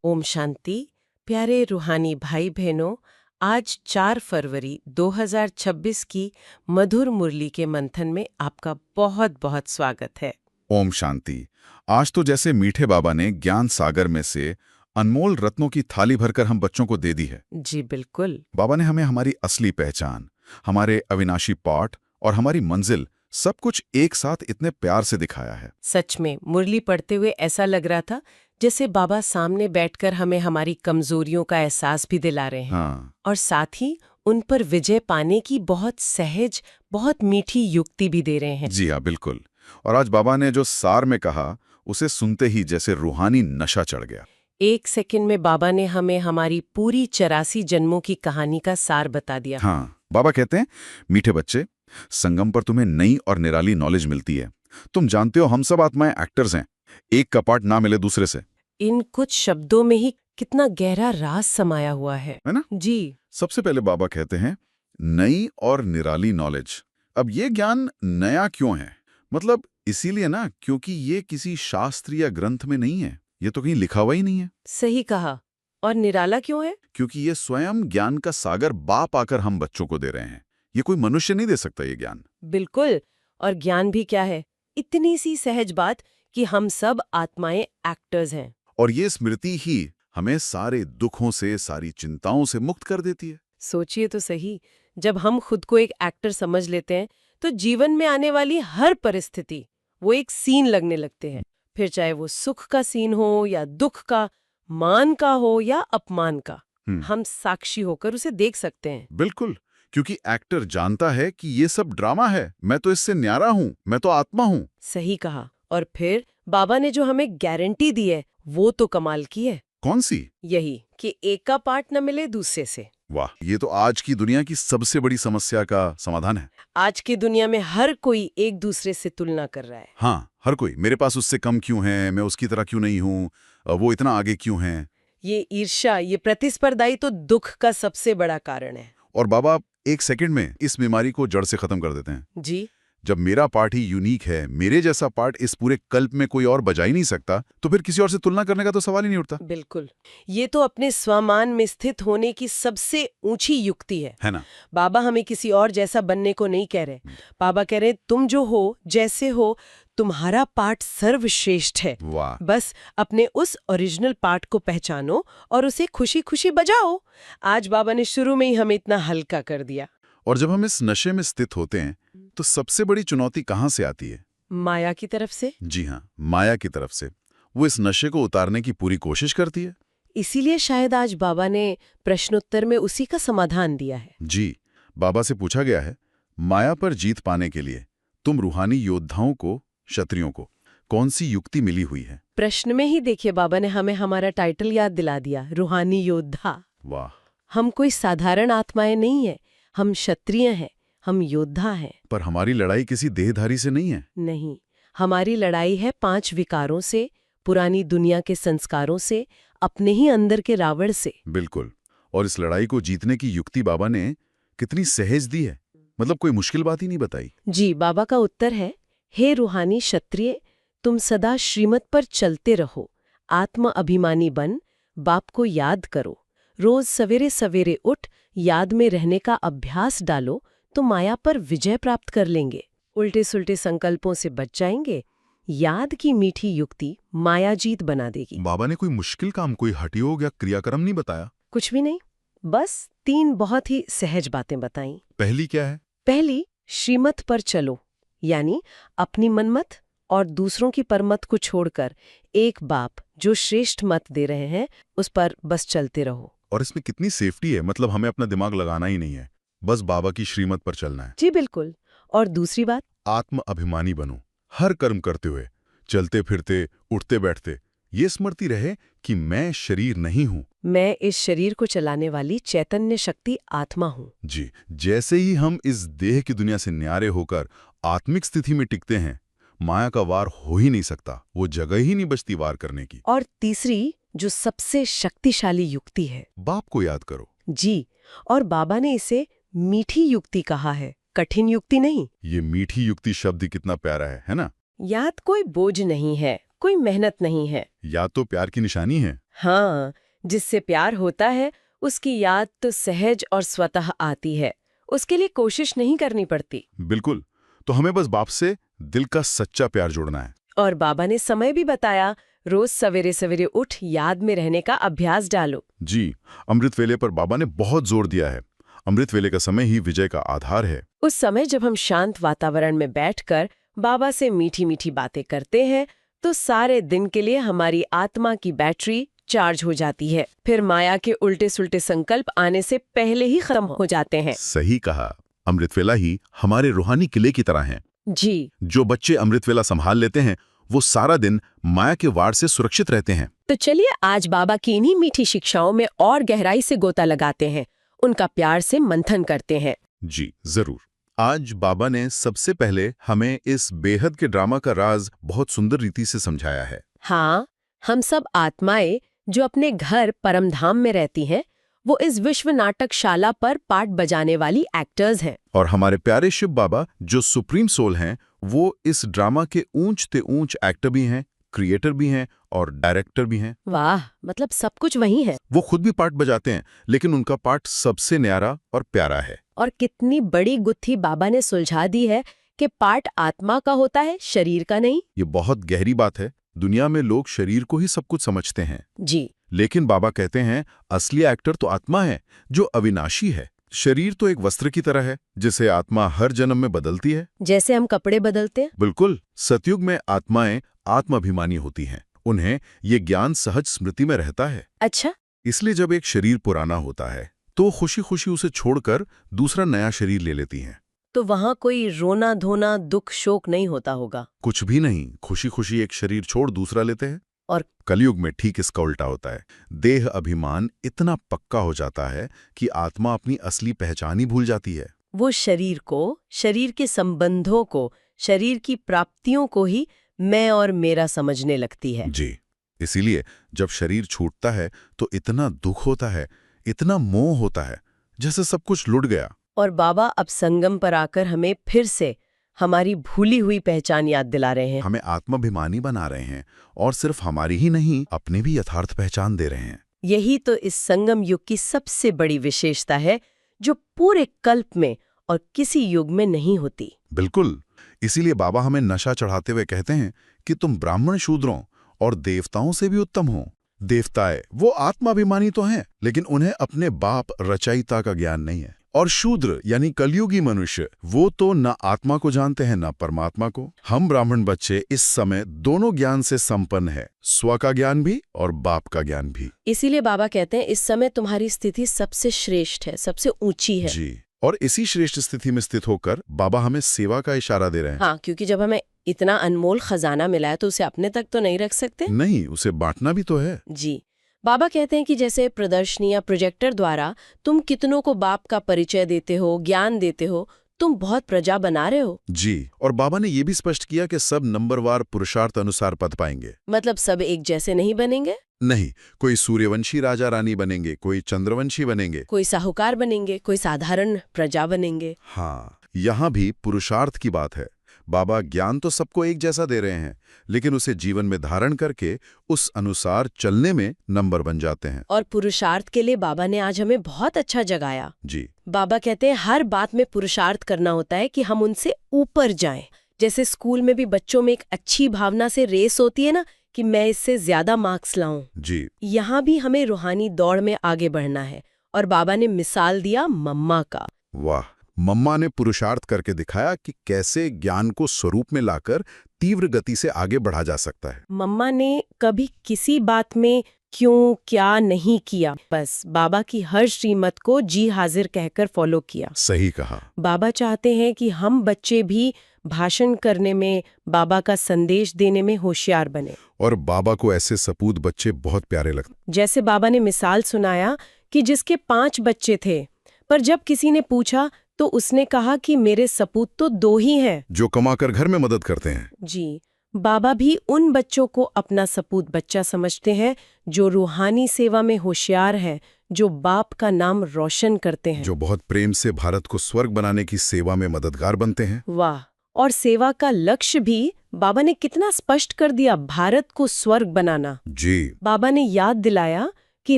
ओम शांति। प्यारे रूहानी भाई बहनों, आज 4 फरवरी 2026 की मधुर मुरली के मंथन में आपका बहुत बहुत स्वागत है। ओम शांति। आज तो जैसे मीठे बाबा ने ज्ञान सागर में से अनमोल रत्नों की थाली भरकर हम बच्चों को दे दी है। जी बिल्कुल। बाबा ने हमें हमारी असली पहचान, हमारे अविनाशी पाठ और हमारी मंजिल सब कुछ एक साथ इतने प्यार से दिखाया है। सच में मुरली पढ़ते हुए ऐसा लग रहा था जैसे बाबा सामने बैठकर हमें हमारी कमजोरियों का एहसास भी दिला रहे हैं। हाँ, और साथ ही उन पर विजय पाने की बहुत सहज, बहुत मीठी युक्ति भी दे रहे हैं। जी हाँ, बिल्कुल। और आज बाबा ने जो सार में कहा, उसे सुनते ही जैसे रूहानी नशा चढ़ गया। 1 सेकंड में बाबा ने हमें हमारी पूरी 84 जन्मों की कहानी का सार बता दिया। हाँ, बाबा कहते हैं, मीठे बच्चे, संगम पर तुम्हें नई और निराली नॉलेज मिलती है। तुम जानते हो हम सब आत्माएं एक्टर्स हैं, एक का पार्ट ना मिले दूसरे से, इन कुछ शब्दों में ही कितना गहरा राज समाया हुआ है है ना? जी। सबसे पहले बाबा कहते हैं नई और निराली नॉलेज। अब ये ज्ञान नया क्यों है? मतलब इसीलिए ना क्योंकि ये किसी शास्त्र या ग्रंथ में नहीं है, ये तो कहीं लिखा हुआ ही नहीं है। सही कहा। और निराला क्यों है? क्योंकि ये स्वयं ज्ञान का सागर बाप आकर हम बच्चों को दे रहे हैं। ये कोई मनुष्य नहीं दे सकता ये ज्ञान। बिल्कुल। और ज्ञान भी क्या है? इतनी सी सहज बात कि हम सब आत्माएं एक्टर्स हैं। और ये स्मृति ही हमें सारे दुखों से, सारी चिंताओं से मुक्त कर देती है। सोचिए तो सही, जब हम खुद को एक एक्टर समझ लेते हैं तो जीवन में आने वाली हर परिस्थिति वो एक सीन लगने लगते हैं। फिर चाहे वो सुख का सीन हो या दुख का, मान का हो या अपमान का, हम साक्षी होकर उसे देख सकते हैं। बिल्कुल, क्योंकि एक्टर जानता है कि ये सब ड्रामा है, मैं तो इससे न्यारा हूं, मैं तो आत्मा हूं। सही कहा। और फिर बाबा ने जो हमें गारंटी दी है वो तो कमाल की है। कौन सी? यही कि एक का पार्ट न मिले दूसरे से। वाह, ये तो आज की दुनिया की सबसे बड़ी समस्या का समाधान है। आज की दुनिया में हर कोई एक दूसरे से तुलना कर रहा है। हाँ, हर कोई मेरे पास उससे कम क्यों है, मैं उसकी तरह क्यों नहीं हूँ, वो इतना आगे क्यों है। ये ईर्ष्या, ये प्रतिस्पर्धाई तो दुख का सबसे बड़ा कारण है। और बाबा एक सेकंड में इस बीमारी को जड़ से खत्म कर देते हैं। जी। जब मेरा पार्ट ही यूनिक है, मेरे जैसा पार्ट इस पूरे कल्प में कोई और बजा ही नहीं सकता, तो फिर किसी और से तुलना करने का तो सवाल ही नहीं उठता। बिल्कुल। ये तो अपने स्वमान में स्थित होने की सबसे ऊंची युक्ति है ना? बाबा हमें किसी और जैसा बनने को नहीं कह रहे। बाबा कह रहे तुम जो हो, जैसे हो, तुम्हारा पार्ट सर्वश्रेष्ठ है। वाह। बस अपने उस ओरिजिनल पार्ट को पहचानो और उसे खुशी खुशी बजाओ। आज बाबा ने शुरू में ही हमें इतना हल्का कर दिया। और जब हम इस नशे में स्थित होते हैं तो सबसे बड़ी चुनौती कहाँ से आती है? माया की तरफ से। जी हाँ, माया की तरफ से। वो इस नशे को उतारने की पूरी कोशिश करती है। इसीलिए शायद आज बाबा ने प्रश्नोत्तर में उसी का समाधान दिया है। जी, बाबा से पूछा गया है, माया पर जीत पाने के लिए तुम रूहानी योद्धाओं को, क्षत्रियों को कौन सी युक्ति मिली हुई है? प्रश्न में ही देखिए बाबा ने हमें हमारा टाइटल याद दिला दिया, रूहानी योद्धा। वाह। हम कोई साधारण आत्माएं नहीं है, हम क्षत्रिय हैं, हम योद्धा हैं। पर हमारी लड़ाई किसी देहधारी से नहीं है। नहीं, हमारी लड़ाई है 5 विकारों से, पुरानी दुनिया के संस्कारों से, अपने ही अंदर के रावण से। बिल्कुल। और इस लड़ाई को जीतने की युक्ति बाबा ने कितनी सहज दी है, मतलब कोई मुश्किल बात ही नहीं बताई। जी, बाबा का उत्तर है, हे रूहानी क्षत्रिय, तुम सदा श्रीमत पर चलते रहो, आत्म अभिमानी बन, बाप को याद करो, रोज सवेरे सवेरे उठ याद में रहने का अभ्यास डालो तो माया पर विजय प्राप्त कर लेंगे, उल्टे सुल्टे संकल्पों से बच जाएंगे। याद की मीठी युक्ति माया जीत बना देगी। बाबा ने कोई मुश्किल काम, कोई हठयोग या क्रियाक्रम नहीं बताया? कुछ भी नहीं, बस 3 बहुत ही सहज बातें बताईं। पहली क्या है? पहली, श्रीमत पर चलो, यानी अपनी मनमत और दूसरों की परमत को छोड़कर एक बाप जो श्रेष्ठ मत दे रहे हैं उस पर बस चलते रहो। और इसमें कितनी सेफ्टी है, मतलब हमें अपना दिमाग लगाना ही नहीं है, बस बाबा की श्रीमत पर चलना है। जी बिल्कुल। और दूसरी बात, आत्म अभिमानी बनो, हर कर्म करते हुए, चलते फिरते, उठते बैठते, ये स्मृति रहे कि मैं शरीर नहीं हूं, मैं इस शरीर को चलाने वाली चैतन्य शक्ति आत्मा हूं। जी। जैसे ही हम इस देह की दुनिया से न्यारे होकर आत्मिक स्थिति में टिकते हैं, माया का वार हो ही नहीं सकता, वो जगह ही नहीं बचती वार करने की। और तीसरी, जो सबसे शक्तिशाली युक्ति है, बाप को याद करो। जी, और बाबा ने इसे मीठी युक्ति कहा है, कठिन युक्ति नहीं। ये मीठी युक्ति शब्द कितना प्यारा है ना? याद कोई बोझ नहीं है, कोई मेहनत नहीं है। याद तो प्यार की निशानी है। हाँ, जिससे प्यार होता है उसकी याद तो सहज और स्वतः आती है, उसके लिए कोशिश नहीं करनी पड़ती। बिल्कुल। तो हमें बस बाप से दिल का सच्चा प्यार जोड़ना है। और बाबा ने समय भी बताया, रोज सवेरे सवेरे उठ याद में रहने का अभ्यास डालो। जी, अमृत वेले पर बाबा ने बहुत जोर दिया है। अमृत वेले का समय ही विजय का आधार है। उस समय जब हम शांत वातावरण में बैठकर बाबा से मीठी मीठी बातें करते हैं तो सारे दिन के लिए हमारी आत्मा की बैटरी चार्ज हो जाती है। फिर माया के उल्टे सुल्टे संकल्प आने से पहले ही खत्म हो जाते हैं। सही कहा। अमृत वेला ही हमारे रूहानी किले की तरह है। जी, जो बच्चे अमृत वेला संभाल लेते हैं वो सारा दिन माया के वार से सुरक्षित रहते हैं। तो चलिए आज बाबा की इन्हीं मीठी शिक्षाओं में और गहराई से गोता लगाते हैं, उनका प्यार से मंथन करते हैं। जी जरूर। आज बाबा ने सबसे पहले हमें इस बेहद के ड्रामा का राज बहुत सुंदर रीति से समझाया है। हाँ, हम सब आत्माएं जो अपने घर परमधाम में रहती हैं, वो इस विश्व नाटकशाला पर पार्ट बजाने वाली एक्टर्स हैं। और हमारे प्यारे शिव बाबा जो सुप्रीम सोल हैं, वो इस ड्रामा के ऊंच ते ऊंच एक्टर भी हैं, क्रिएटर भी हैं और डायरेक्टर भी हैं। वाह, मतलब सब कुछ वही है। वो खुद भी पार्ट बजाते हैं, लेकिन उनका पार्ट सबसे न्यारा और प्यारा है। और कितनी बड़ी गुत्थी बाबा ने सुलझा दी है कि पार्ट आत्मा का होता है, शरीर का नहीं। ये बहुत गहरी बात है। दुनिया में लोग शरीर को ही सब कुछ समझते हैं, जी, लेकिन बाबा कहते हैं असली एक्टर तो आत्मा है जो अविनाशी है। शरीर तो एक वस्त्र की तरह है जिसे आत्मा हर जन्म में बदलती है। जैसे हम कपड़े बदलते हैं। बिल्कुल। सतयुग में आत्माएं आत्माभिमानी होती हैं, उन्हें ये ज्ञान सहज स्मृति में रहता है। अच्छा, इसलिए जब एक शरीर पुराना होता है तो खुशी खुशी उसे छोड़कर दूसरा नया शरीर ले लेती हैं। तो वहाँ कोई रोना धोना दुख शोक नहीं होता होगा। कुछ भी नहीं, खुशी खुशी एक शरीर छोड़ दूसरा लेते हैं। और कलयुग में ठीक इसका उल्टा होता है। देह अभिमान इतना पक्का हो जाता है कि आत्मा अपनी असली पहचान ही भूल जाती है। वो शरीर को, शरीर के संबंधों को, शरीर की प्राप्तियों को ही मैं और मेरा समझने लगती है। जी, इसीलिए जब शरीर छूटता है तो इतना दुख होता है, इतना मोह होता है, जैसे सब कुछ लुट गया। और बाबा अब संगम पर आकर हमें फिर से हमारी भूली हुई पहचान याद दिला रहे हैं। हमें आत्माभिमानी बना रहे हैं और सिर्फ हमारी ही नहीं, अपने भी यथार्थ पहचान दे रहे हैं। यही तो इस संगम युग की सबसे बड़ी विशेषता है, जो पूरे कल्प में और किसी युग में नहीं होती। बिल्कुल। इसीलिए बाबा हमें नशा चढ़ाते हुए कहते हैं कि तुम ब्राह्मण शूद्रों और देवताओं से भी उत्तम हो। देवताएं वो आत्माभिमानी तो हैं, लेकिन उन्हें अपने बाप रचयिता का ज्ञान नहीं है। और शूद्र यानी कलयुगी मनुष्य, वो तो न आत्मा को जानते हैं न परमात्मा को। हम ब्राह्मण बच्चे इस समय दोनों ज्ञान से संपन्न है, स्व का ज्ञान भी और बाप का ज्ञान भी। इसीलिए बाबा कहते हैं इस समय तुम्हारी स्थिति सबसे श्रेष्ठ है, सबसे ऊंची है। जी, और इसी श्रेष्ठ स्थिति में स्थित होकर बाबा हमें सेवा का इशारा दे रहे हैं। हाँ, क्योंकि जब हमें इतना अनमोल खजाना मिला है तो उसे अपने तक तो नहीं रख सकते। नहीं, उसे बांटना भी तो है। जी, बाबा कहते हैं कि जैसे प्रदर्शनी या प्रोजेक्टर द्वारा तुम कितनों को बाप का परिचय देते हो, ज्ञान देते हो, तुम बहुत प्रजा बना रहे हो। जी, और बाबा ने यह भी स्पष्ट किया कि सब नंबरवार पुरुषार्थ अनुसार पद पाएंगे। मतलब सब एक जैसे नहीं बनेंगे। नहीं, कोई सूर्यवंशी राजा रानी बनेंगे, कोई चंद्रवंशी बनेंगे, कोई साहूकार बनेंगे, कोई साधारण प्रजा बनेंगे। हाँ, यहाँ भी पुरुषार्थ की बात है। बाबा ज्ञान तो सबको एक जैसा दे रहे हैं, लेकिन उसे जीवन में धारण करके उस अनुसार चलने में नंबर बन जाते हैं। और पुरुषार्थ के लिए बाबा ने आज हमें बहुत अच्छा जगाया। जी, बाबा कहते हैं हर बात में पुरुषार्थ करना होता है कि हम उनसे ऊपर जाएं। जैसे स्कूल में भी बच्चों में एक अच्छी भावना से रेस होती है ना, कि मैं इससे ज्यादा मार्क्स लाऊं। जी, यहाँ भी हमें रूहानी दौड़ में आगे बढ़ना है। और बाबा ने मिसाल दिया मम्मा का। वाह। मम्मा ने पुरुषार्थ करके दिखाया कि कैसे ज्ञान को स्वरूप में लाकर तीव्र गति से आगे बढ़ा जा सकता है। मम्मा ने कभी किसी बात में क्यों क्या नहीं किया, बस बाबा की हर श्रीमत को जी हाजिर कहकर फॉलो किया। सही कहा। बाबा चाहते हैं कि हम बच्चे भी भाषण करने में, बाबा का संदेश देने में होशियार बने। और बाबा को ऐसे सपूत बच्चे बहुत प्यारे लगते। जैसे बाबा ने मिसाल सुनाया कि जिसके 5 बच्चे थे, पर जब किसी ने पूछा तो उसने कहा कि मेरे सपूत तो 2 ही हैं। जो कमाकर घर में मदद करते हैं। जी, बाबा भी उन बच्चों को अपना सपूत बच्चा समझते हैं जो रूहानी सेवा में होशियार हैं, जो बाप का नाम रोशन करते हैं, जो बहुत प्रेम से भारत को स्वर्ग बनाने की सेवा में मददगार बनते हैं। वाह। और सेवा का लक्ष्य भी बाबा ने कितना स्पष्ट कर दिया भारत को स्वर्ग बनाना। जी। बाबा ने याद दिलाया कि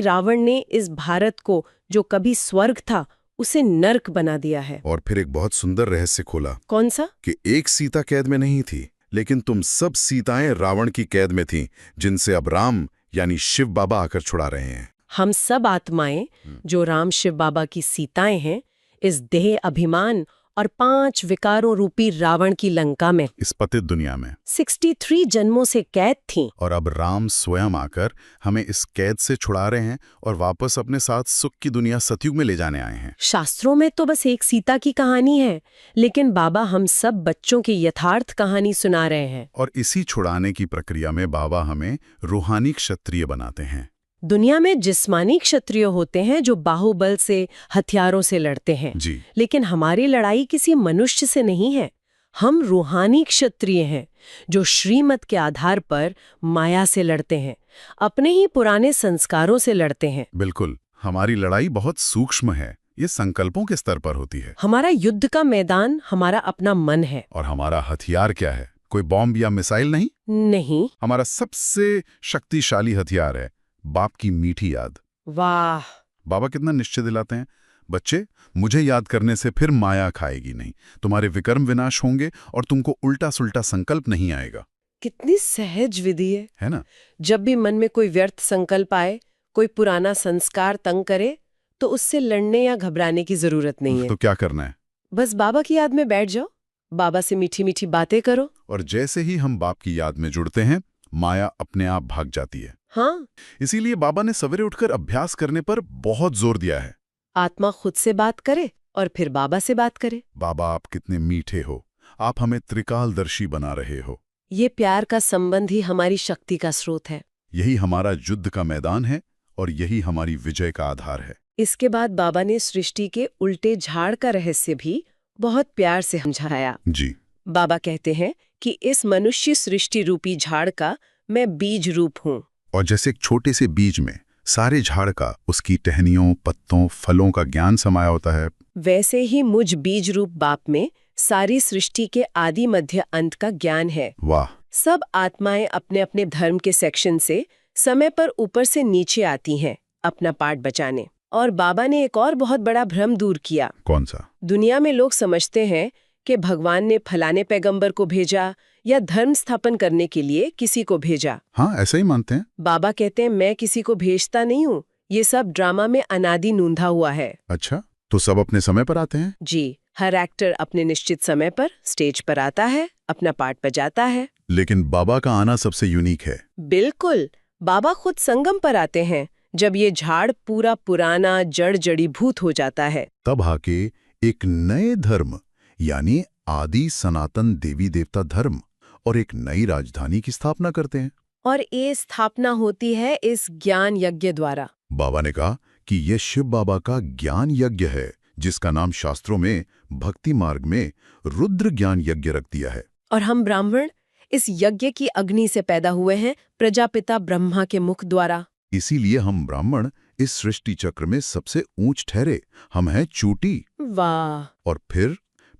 रावण ने इस भारत को, जो कभी स्वर्ग था, उसे नर्क बना दिया है। और फिर एक बहुत सुंदर रहस्य खोला। कौन सा? कि एक सीता कैद में नहीं थी, लेकिन तुम सब सीताएं रावण की कैद में थीं, जिनसे अब राम यानी शिव बाबा आकर छुड़ा रहे हैं। हम सब आत्माएं जो राम शिव बाबा की सीताएं हैं, इस देह अभिमान और 5 विकारों रूपी रावण की लंका में, इस पतित दुनिया में 63 जन्मों से कैद थीं। और अब राम स्वयं आकर हमें इस कैद से छुड़ा रहे हैं और वापस अपने साथ सुख की दुनिया सतयुग में ले जाने आए हैं। शास्त्रों में तो बस एक सीता की कहानी है, लेकिन बाबा हम सब बच्चों की यथार्थ कहानी सुना रहे हैं। और इसी छुड़ाने की प्रक्रिया में बाबा हमें रूहानी क्षत्रिय बनाते हैं। दुनिया में जिस्मानी क्षत्रिय होते हैं जो बाहुबल से, हथियारों से लड़ते हैं। जी। लेकिन हमारी लड़ाई किसी मनुष्य से नहीं है। हम रूहानी क्षत्रिय हैं जो श्रीमत के आधार पर माया से लड़ते हैं, अपने ही पुराने संस्कारों से लड़ते हैं। बिल्कुल, हमारी लड़ाई बहुत सूक्ष्म है, ये संकल्पों के स्तर पर होती है। हमारा युद्ध का मैदान हमारा अपना मन है। और हमारा हथियार क्या है? कोई बॉम्ब या मिसाइल नहीं। नहीं। हमारा सबसे शक्तिशाली हथियार है बाप की मीठी याद। वाह! बाबा कितना निश्चय दिलाते हैं, बच्चे मुझे याद करने से फिर माया खाएगी नहीं, तुम्हारे विकर्म विनाश होंगे और तुमको उल्टा सुल्टा संकल्प नहीं आएगा। कितनी सहज विधि है ना? जब भी मन में कोई व्यर्थ संकल्प आए, कोई पुराना संस्कार तंग करे, तो उससे लड़ने या घबराने की जरूरत नहीं है। तो क्या करना है? बस बाबा की याद में बैठ जाओ, बाबा से मीठी मीठी बातें करो। और जैसे ही हम बाप की याद में जुड़ते हैं, माया अपने आप भाग जाती है। हाँ। इसीलिए बाबा ने सवेरे उठकर अभ्यास करने पर बहुत जोर दिया है। आत्मा खुद से बात करे और फिर बाबा से बात करे। बाबा आप कितने मीठे हो, आप हमें त्रिकालदर्शी बना रहे हो। ये प्यार का संबंध ही हमारी शक्ति का स्रोत है। यही हमारा युद्ध का मैदान है और यही हमारी विजय का आधार है। इसके बाद बाबा ने सृष्टि के उल्टे झाड़ का रहस्य भी बहुत प्यार से समझाया। जी। बाबा कहते हैं कि इस मनुष्य सृष्टि रूपी झाड़ का मैं बीज रूप हूँ। और जैसे एक छोटे से बीज में सारे झाड़ का, उसकी टहनियों, पत्तों, फलों का ज्ञान समाया होता है, वैसे ही मुझ बीज रूप बाप में सारी सृष्टि के आदि मध्य अंत का ज्ञान है। वाह! सब आत्माएं अपने अपने धर्म के सेक्शन से समय पर ऊपर से नीचे आती हैं अपना पार्ट बचाने। और बाबा ने एक और बहुत बड़ा भ्रम दूर किया। कौन सा? दुनिया में लोग समझते हैं कि भगवान ने फलाने पैगंबर को भेजा या धर्म स्थापन करने के लिए किसी को भेजा। हाँ, ऐसा ही मानते हैं। बाबा कहते हैं मैं किसी को भेजता नहीं हूँ, ये सब ड्रामा में अनादि नूंधा हुआ है। अच्छा, तो सब अपने समय पर आते हैं? जी, हर एक्टर अपने निश्चित समय पर स्टेज पर आता है, अपना पार्ट बजाता है। लेकिन बाबा का आना सबसे यूनिक है। बिल्कुल, बाबा खुद संगम पर आते हैं जब ये झाड़ पूरा पुराना जड़ जड़ीभूत हो जाता है। तब आके एक नए धर्म यानी आदि सनातन देवी देवता धर्म और एक नई राजधानी की स्थापना करते हैं। और ये स्थापना होती है इस ज्ञान यज्ञ द्वारा। बाबा ने कहा कि यह शिव बाबा का ज्ञान यज्ञ है, जिसका नाम शास्त्रों में भक्ति मार्ग में रुद्र ज्ञान यज्ञ रख दिया है। और हम ब्राह्मण इस यज्ञ की अग्नि से पैदा हुए हैं, प्रजापिता ब्रह्मा के मुख द्वारा। इसीलिए हम ब्राह्मण इस सृष्टि चक्र में सबसे ऊंच ठहरे, हम हैं चूटी। वाह! और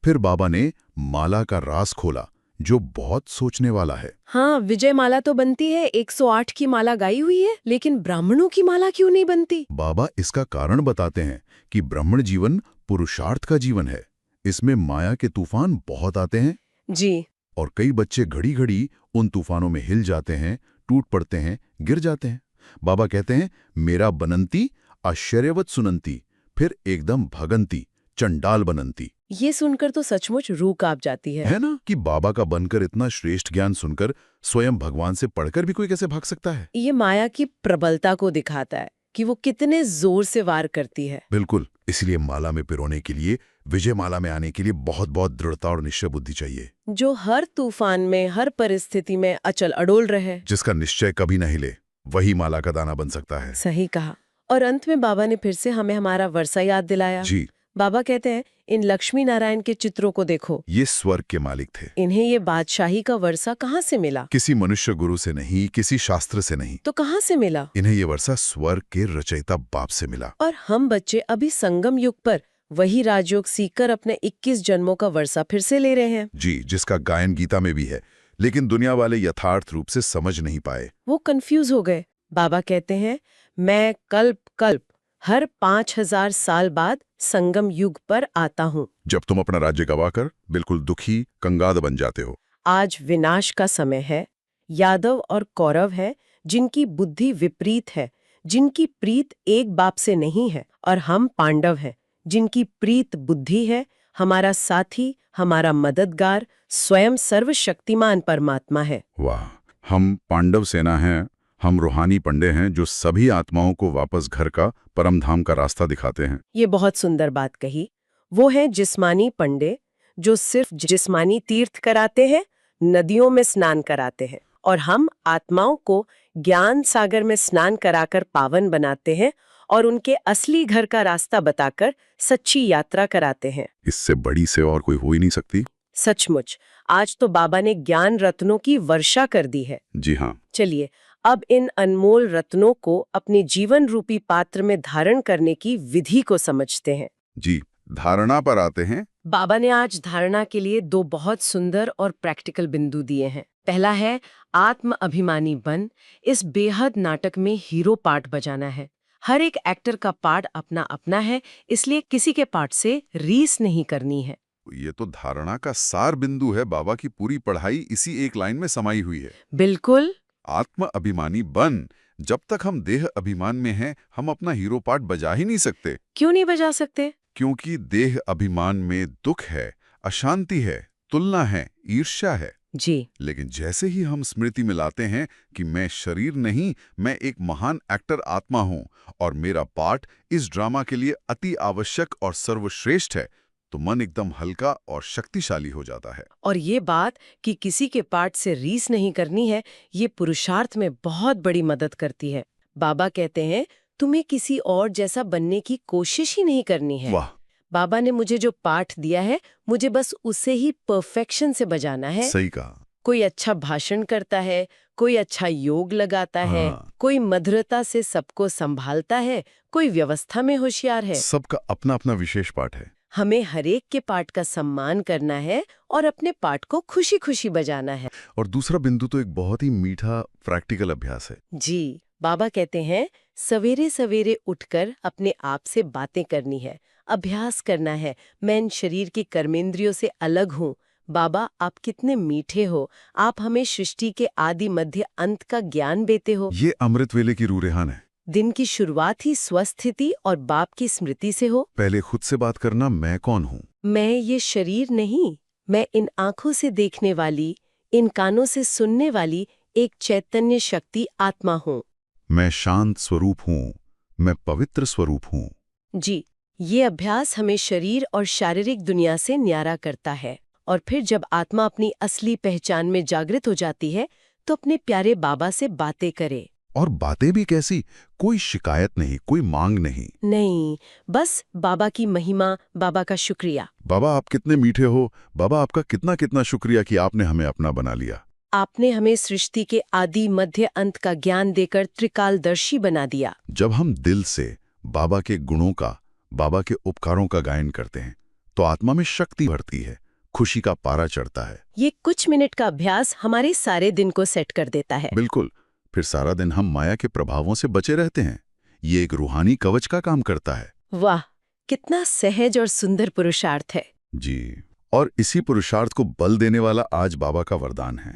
फिर बाबा ने माला का राज खोला, जो बहुत सोचने वाला है। हाँ, विजय माला तो बनती है, 108 की माला गाई हुई है, लेकिन ब्राह्मणों की माला क्यों नहीं बनती? बाबा इसका कारण बताते हैं कि ब्राह्मण जीवन पुरुषार्थ का जीवन है। इसमें माया के तूफान बहुत आते हैं जी। और कई बच्चे घड़ी घड़ी उन तूफानों में हिल जाते हैं, टूट पड़ते हैं, गिर जाते हैं। बाबा कहते हैं मेरा बनंती आश्चर्यवत सुनंती, फिर एकदम भगंती चंडाल बनंती। ये सुनकर तो सचमुच रूह कांप जाती है ना कि बाबा का बनकर इतना श्रेष्ठ ज्ञान सुनकर स्वयं भगवान से पढ़कर भी कोई कैसे भाग सकता है। ये माया की प्रबलता को दिखाता है कि वो कितने जोर से वार करती है। बिल्कुल, इसलिए माला में पिरोने के लिए, विजय माला में आने के लिए बहुत बहुत दृढ़ता और निश्चय बुद्धि चाहिए, जो हर तूफान में, हर परिस्थिति में अचल अडोल रहे। जिसका निश्चय कभी न हिले, वही माला का दाना बन सकता है। सही कहा। और अंत में बाबा ने फिर से हमें हमारा वर्षा याद दिलाया। जी। बाबा कहते हैं इन लक्ष्मी नारायण के चित्रों को देखो, ये स्वर्ग के मालिक थे। इन्हें ये बादशाही का वर्षा कहाँ से मिला? किसी मनुष्य गुरु से नहीं, किसी शास्त्र से नहीं। तो कहाँ से मिला? इन्हें ये वर्षा स्वर्ग के रचयिता बाप से मिला। और हम बच्चे अभी संगम युग पर वही राजयोग सीखकर अपने 21 जन्मों का वर्षा फिर से ले रहे हैं। जी, जिसका गायन गीता में भी है, लेकिन दुनिया वाले यथार्थ रूप से समझ नहीं पाए। वो कंफ्यूज हो गए। बाबा कहते हैं, मैं कल्प कल्प हर 5000 साल बाद संगम युग पर आता हूँ। जब तुम अपना राज्य गवाकर बिल्कुल दुखी कंगाल बन जाते हो। आज विनाश का समय है। यादव और कौरव है जिनकी बुद्धि विपरीत है, जिनकी प्रीत एक बाप से नहीं है, और हम पांडव हैं जिनकी प्रीत बुद्धि है, हमारा साथी, हमारा मददगार, स्वयं सर्वशक्तिमान परमात्मा है। वाह, हम पांडव सेना हैं, हम रूहानी पंडे हैं जो सभी आत्माओं को वापस घर का परम धाम का रास्ता दिखाते हैं। ये बहुत सुंदर बात कही। वो हैं जिस्मानी पंडे जो सिर्फ जिस्मानी तीर्थ कराते हैं, नदियों में स्नान कराते हैं, और हम आत्माओं को ज्ञान सागर में स्नान कराकर पावन बनाते हैं और उनके असली घर का रास्ता बताकर सच्ची यात्रा कराते हैं। इससे बड़ी सेवा और कोई हो ही नहीं सकती। सचमुच, आज तो बाबा ने ज्ञान रत्नों की वर्षा कर दी है। जी हाँ। चलिए अब इन अनमोल रत्नों को अपने जीवन रूपी पात्र में धारण करने की विधि को समझते हैं। जी, धारणा पर आते हैं। बाबा ने आज धारणा के लिए 2 बहुत सुंदर और प्रैक्टिकल बिंदु दिए हैं। पहला है आत्म अभिमानी बन। इस बेहद नाटक में हीरो पार्ट बजाना है। हर एक एक्टर का पार्ट अपना अपना है, इसलिए किसी के पार्ट से रीस नहीं करनी है। ये तो धारणा का सार बिंदु है। बाबा की पूरी पढ़ाई इसी एक लाइन में समाई हुई है। बिल्कुल। आत्म अभिमानी बन। जब तक हम देह अभिमान में हैं, हम अपना हीरो पार्ट बजा ही नहीं सकते। क्यों नहीं बजा सकते? क्योंकि देह अभिमान में दुख है, अशांति है, तुलना है, ईर्ष्या है। जी। लेकिन जैसे ही हम स्मृति में लाते हैं कि मैं शरीर नहीं, मैं एक महान एक्टर आत्मा हूं और मेरा पार्ट इस ड्रामा के लिए अति आवश्यक और सर्वश्रेष्ठ है, तो मन एकदम हल्का और शक्तिशाली हो जाता है। और ये बात कि किसी के पार्ट से रीस नहीं करनी है, ये पुरुषार्थ में बहुत बड़ी मदद करती है। बाबा कहते हैं, तुम्हें किसी और जैसा बनने की कोशिश ही नहीं करनी है। वाह। बाबा ने मुझे जो पाठ दिया है, मुझे बस उसे ही परफेक्शन से बजाना है। सही कहा। कोई अच्छा भाषण करता है, कोई अच्छा योग लगाता है, हाँ। कोई मधुरता से सबको संभालता है, कोई व्यवस्था में होशियार है। सबका अपना अपना विशेष पाठ है। हमें हरेक के पार्ट का सम्मान करना है और अपने पार्ट को खुशी खुशी बजाना है। और दूसरा बिंदु तो एक बहुत ही मीठा प्रैक्टिकल अभ्यास है। जी, बाबा कहते हैं, सवेरे सवेरे उठकर अपने आप से बातें करनी है, अभ्यास करना है। मैं इन शरीर की कर्मेंद्रियों से अलग हूँ। बाबा, आप कितने मीठे हो। आप हमें सृष्टि के आदि मध्य अंत का ज्ञान देते हो। ये अमृत वेले की रूरेहान है। दिन की शुरुआत ही स्वस्थिति और बाप की स्मृति से हो। पहले खुद से बात करना, मैं कौन हूँ। मैं ये शरीर नहीं, मैं इन आंखों से देखने वाली, इन कानों से सुनने वाली एक चैतन्य शक्ति आत्मा हूँ। मैं शांत स्वरूप हूँ, मैं पवित्र स्वरूप हूँ। जी, ये अभ्यास हमें शरीर और शारीरिक दुनिया से न्यारा करता है। और फिर जब आत्मा अपनी असली पहचान में जागृत हो जाती है, तो अपने प्यारे बाबा से बातें करे। और बातें भी कैसी? कोई शिकायत नहीं, कोई मांग नहीं, बस बाबा की महिमा, बाबा का शुक्रिया। बाबा आप कितने मीठे हो, बाबा आपका कितना कितना शुक्रिया कि आपने हमें अपना बना लिया। आपने हमें सृष्टि के आदि मध्य अंत का ज्ञान देकर त्रिकालदर्शी बना दिया। जब हम दिल से बाबा के गुणों का, बाबा के उपकारों का गायन करते हैं, तो आत्मा में शक्ति बढ़ती है, खुशी का पारा चढ़ता है। ये कुछ मिनट का अभ्यास हमारे सारे दिन को सेट कर देता है। बिल्कुल। फिर सारा दिन हम माया के प्रभावों से बचे रहते हैं। ये एक रूहानी कवच का काम करता है। वाह, कितना सहज और सुंदर पुरुषार्थ है। जी, और इसी पुरुषार्थ को बल देने वाला आज बाबा का वरदान है।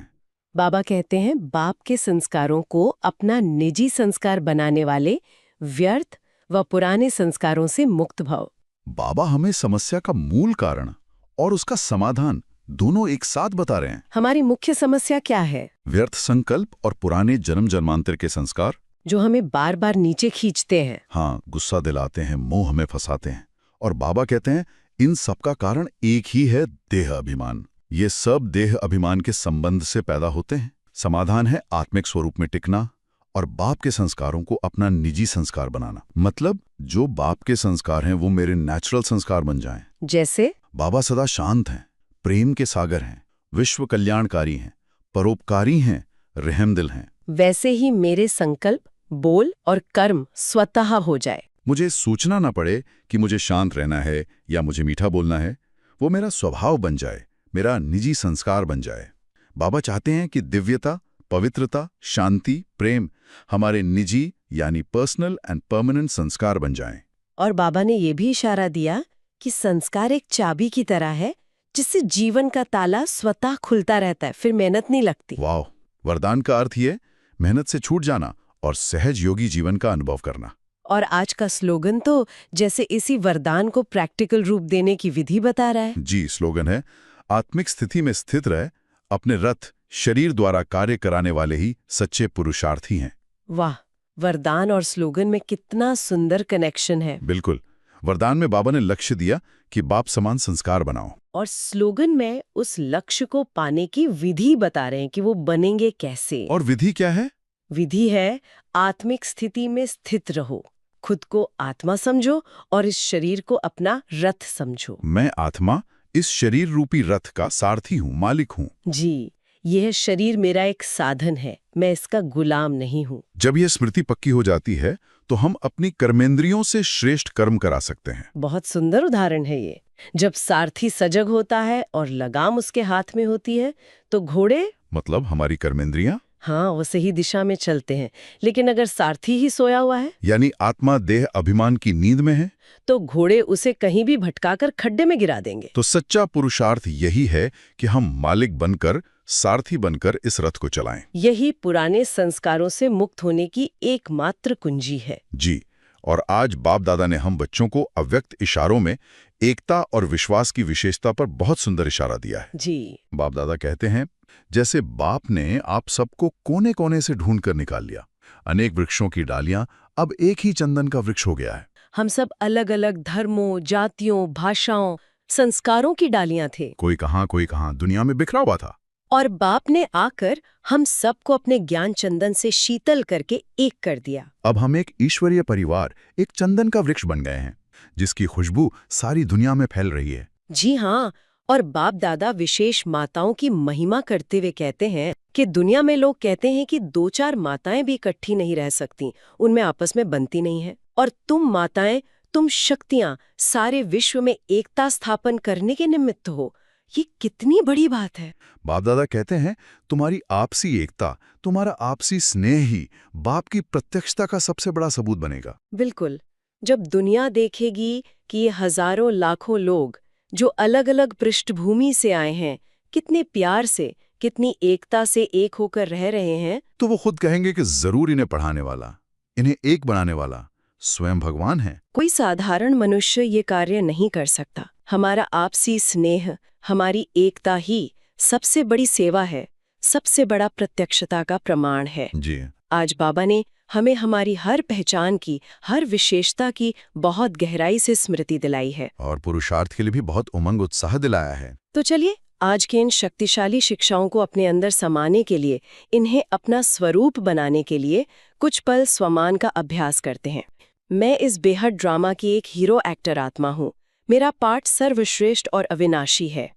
बाबा कहते हैं, बाप के संस्कारों को अपना निजी संस्कार बनाने वाले व्यर्थ व पुराने संस्कारों से मुक्त भव। बाबा हमें समस्या का मूल कारण और उसका समाधान दोनों एक साथ बता रहे हैं। हमारी मुख्य समस्या क्या है? व्यर्थ संकल्प और पुराने जन्म जन्मांतर के संस्कार, जो हमें बार बार नीचे खींचते हैं। हाँ, गुस्सा दिलाते हैं, मोह में फंसाते हैं। और बाबा कहते हैं, इन सब का कारण एक ही है, देह अभिमान। ये सब देह अभिमान के संबंध से पैदा होते हैं। समाधान है आत्मिक स्वरूप में टिकना और बाप के संस्कारों को अपना निजी संस्कार बनाना। मतलब जो बाप के संस्कार हैं वो मेरे नेचुरल संस्कार बन जाएं। जैसे बाबा सदा शांत हैं, प्रेम के सागर हैं, विश्व कल्याणकारी हैं, परोपकारी हैं, रहमदिल हैं। वैसे ही मेरे संकल्प, बोल और कर्म स्वतः हो जाए। मुझे सोचना ना पड़े कि मुझे शांत रहना है या मुझे मीठा बोलना है। वो मेरा स्वभाव बन जाए, मेरा निजी संस्कार बन जाए। बाबा चाहते हैं कि दिव्यता, पवित्रता, शांति, प्रेम हमारे निजी यानी पर्सनल एंड परमानेंट संस्कार बन जाएं। और बाबा ने ये भी इशारा दिया कि संस्कार एक चाबी की तरह है जिससे जीवन का ताला स्वतः खुलता रहता है, फिर मेहनत नहीं लगती। वाह! वरदान का अर्थ ही है मेहनत से छूट जाना और सहज योगी जीवन का अनुभव करना। और आज का स्लोगन तो जैसे इसी वरदान को प्रैक्टिकल रूप देने की विधि बता रहा है। जी, स्लोगन है आत्मिक स्थिति में स्थित रहे, अपने रथ शरीर द्वारा कार्य कराने वाले ही सच्चे पुरुषार्थी हैं। वाह, वरदान और स्लोगन में कितना सुंदर कनेक्शन है। बिल्कुल। वरदान में बाबा ने लक्ष्य दिया कि बाप समान संस्कार बनाओ, और स्लोगन में उस लक्ष्य को पाने की विधि बता रहे हैं कि वो बनेंगे कैसे। और विधि क्या है? विधि है आत्मिक स्थिति में स्थित रहो, खुद को आत्मा समझो और इस शरीर को अपना रथ समझो। मैं आत्मा इस शरीर रूपी रथ का सारथी हूँ, मालिक हूँ। जी, यह शरीर मेरा एक साधन है, मैं इसका गुलाम नहीं हूँ। जब यह स्मृति पक्की हो जाती है तो हम अपनी कर्मेंद्रियों से श्रेष्ठ कर्म करा सकते हैं। बहुत सुंदर उदाहरण है ये। जब सारथी सजग होता है और लगाम उसके हाथ में होती है तो घोड़े, मतलब हमारी कर्मेंद्रियां, हाँ, वो सही दिशा में चलते हैं। लेकिन अगर सारथी ही सोया हुआ है, यानी आत्मा देह अभिमान की नींद में है, तो घोड़े उसे कहीं भी भटकाकर खड्डे में गिरा देंगे। तो सच्चा पुरुषार्थ यही है कि हम मालिक बनकर, सारथी बनकर इस रथ को चलाएं। यही पुराने संस्कारों से मुक्त होने की एकमात्र कुंजी है। जी, और आज बाप दादा ने हम बच्चों को अव्यक्त इशारों में एकता और विश्वास की विशेषता पर बहुत सुंदर इशारा दिया है। जी, बाप दादा कहते हैं, जैसे बाप ने आप सबको कोने कोने से ढूंढ कर निकाल लिया, अनेक वृक्षों की डालियां अब एक ही चंदन का वृक्ष हो गया है। हम सब अलग अलग धर्मों, जातियों, भाषाओं, संस्कारों की डालियां थे। कोई कहाँ दुनिया में बिखरा हुआ था। और बाप ने आकर हम सबको अपने ज्ञान चंदन से शीतल करके एक कर दिया। अब हम एक ईश्वरीय परिवार, एक चंदन का वृक्ष बन गए हैं जिसकी खुशबू सारी दुनिया में फैल रही है। जी हाँ, और बाप दादा विशेष माताओं की महिमा करते हुए कहते हैं कि दुनिया में लोग कहते हैं कि 2-4 माताएं भी इकट्ठी नहीं रह सकती, उनमें आपस में बनती नहीं है। और तुम माताएं, तुम शक्तियां सारे विश्व में एकता स्थापन करने के निमित्त हो। ये कितनी बड़ी बात है। बाप दादा कहते हैं, तुम्हारी आपसी एकता, तुम्हारा आपसी स्नेह ही बाप की प्रत्यक्षता का सबसे बड़ा सबूत बनेगा। बिल्कुल। जब दुनिया देखेगी कि ये हजारों लाखों लोग जो अलग अलग पृष्ठभूमि से आए हैं, कितने प्यार से, कितनी एकता से एक होकर रह रहे हैं, तो वो खुद कहेंगे कि जरूर इन्हें पढ़ाने वाला, इन्हें एक बनाने वाला स्वयं भगवान है। कोई साधारण मनुष्य ये कार्य नहीं कर सकता। हमारा आपसी स्नेह, हमारी एकता ही सबसे बड़ी सेवा है, सबसे बड़ा प्रत्यक्षता का प्रमाण है। जी, आज बाबा ने हमें हमारी हर पहचान की, हर विशेषता की बहुत गहराई से स्मृति दिलाई है और पुरुषार्थ के लिए भी बहुत उमंग उत्साह दिलाया है। तो चलिए आज के इन शक्तिशाली शिक्षाओं को अपने अंदर समाने के लिए, इन्हें अपना स्वरूप बनाने के लिए कुछ पल स्वमान का अभ्यास करते हैं। मैं इस बेहद ड्रामा की एक हीरो एक्टर आत्मा हूँ। मेरा पाठ सर्वश्रेष्ठ और अविनाशी है।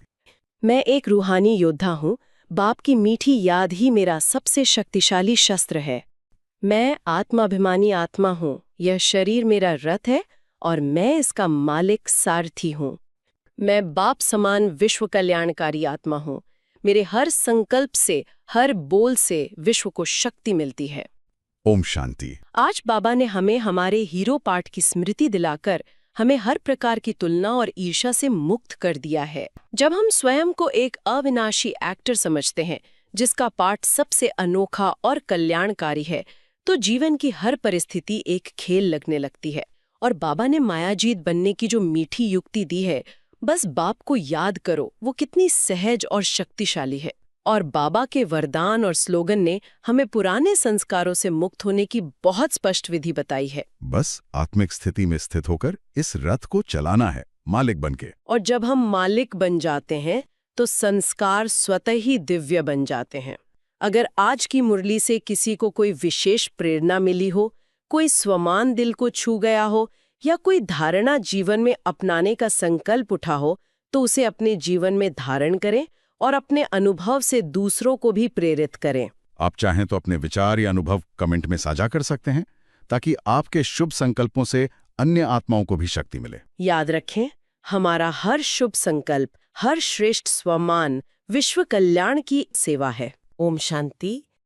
मैं एक रूहानी योद्धा हूँ। बाप की मीठी याद ही मेरा सबसे शक्तिशाली शस्त्र है। मैं आत्माभिमानी आत्मा हूँ। यह शरीर मेरा रथ है और मैं इसका मालिक सारथी हूँ। मैं बाप समान विश्व कल्याणकारी आत्मा हूँ। मेरे हर संकल्प से, हर बोल से विश्व को शक्ति मिलती है। ओम शांति। आज बाबा ने हमें हमारे हीरो पाठ की स्मृति दिलाकर हमें हर प्रकार की तुलना और ईर्ष्या से मुक्त कर दिया है। जब हम स्वयं को एक अविनाशी एक्टर समझते हैं जिसका पाठ सबसे अनोखा और कल्याणकारी है, तो जीवन की हर परिस्थिति एक खेल लगने लगती है। और बाबा ने मायाजीत बनने की जो मीठी युक्ति दी है, बस बाप को याद करो, वो कितनी सहज और शक्तिशाली है। और बाबा के वरदान और स्लोगन ने हमें पुराने संस्कारों से मुक्त होने की बहुत स्पष्ट विधि बताई है। बस आत्मिक स्थिति में स्थित होकर इस रथ को चलाना है, मालिक बनके। और जब हम मालिक बन जाते हैं तो संस्कार स्वतः ही दिव्य बन जाते हैं। अगर आज की मुरली से किसी को कोई विशेष प्रेरणा मिली हो, कोई स्वमान दिल को छू गया हो, या कोई धारणा जीवन में अपनाने का संकल्प उठा हो, तो उसे अपने जीवन में धारण करें और अपने अनुभव से दूसरों को भी प्रेरित करें। आप चाहें तो अपने विचार या अनुभव कमेंट में साझा कर सकते हैं ताकि आपके शुभ संकल्पों से अन्य आत्माओं को भी शक्ति मिले। याद रखें, हमारा हर शुभ संकल्प, हर श्रेष्ठ स्वमान विश्व कल्याण की सेवा है। ओम शांति।